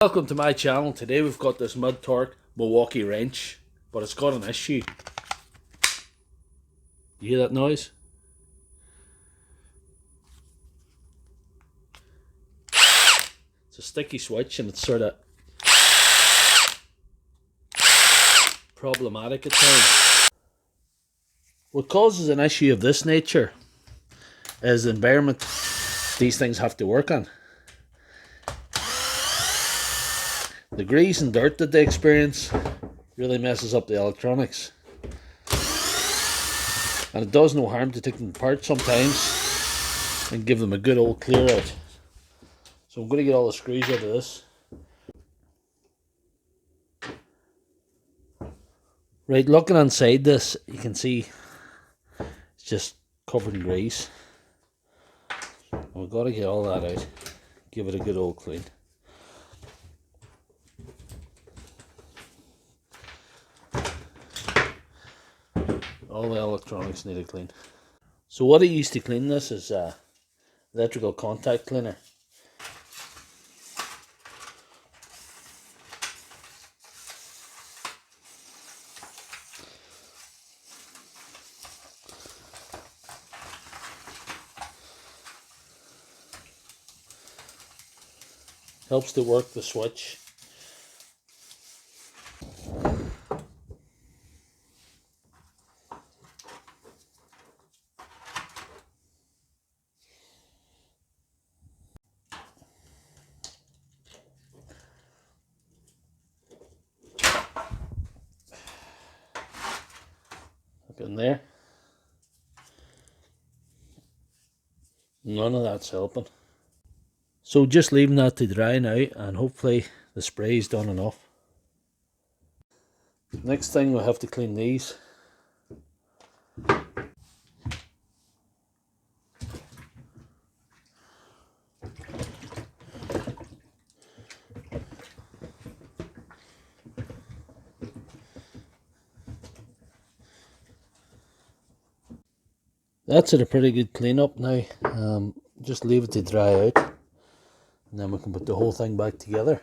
Welcome to my channel. Today we've got this mid-torque Milwaukee wrench, but it's got an issue. You hear that noise? It's a sticky switch and it's sort of problematic at times. What causes an issue of this nature is the environment these things have to work on. The grease and dirt that they experience really messes up the electronics. And it does no harm to take them apart sometimes and give them a good old clear out. So I'm going to get all the screws out of this. Right, looking inside this, you can see it's just covered in grease. And we've got to get all that out, give it a good old clean. All the electronics need a clean. So what I used to clean this is electrical contact cleaner. Helps to work the switch. Look in there. None of that's helping. So just leaving that to dry now, and hopefully the spray's done enough. Next thing we'll have to clean these. That's a pretty good cleanup now. Just leave it to dry out, and then we can put the whole thing back together.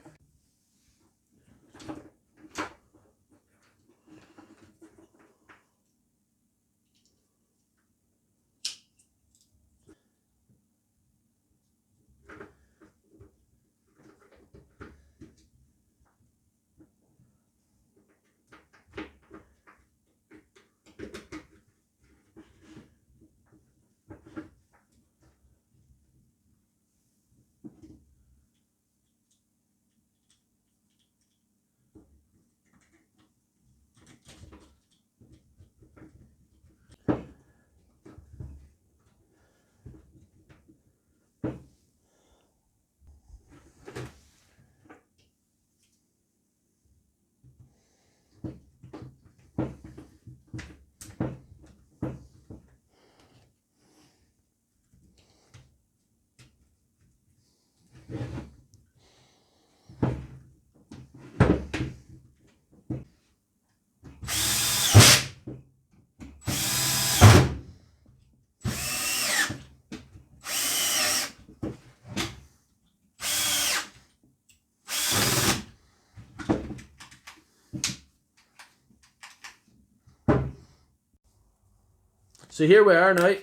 So here we are now,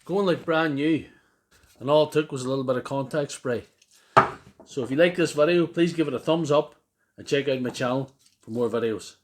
going like brand new, and all it took was a little bit of contact spray. So if you like this video, please give it a thumbs up and check out my channel for more videos.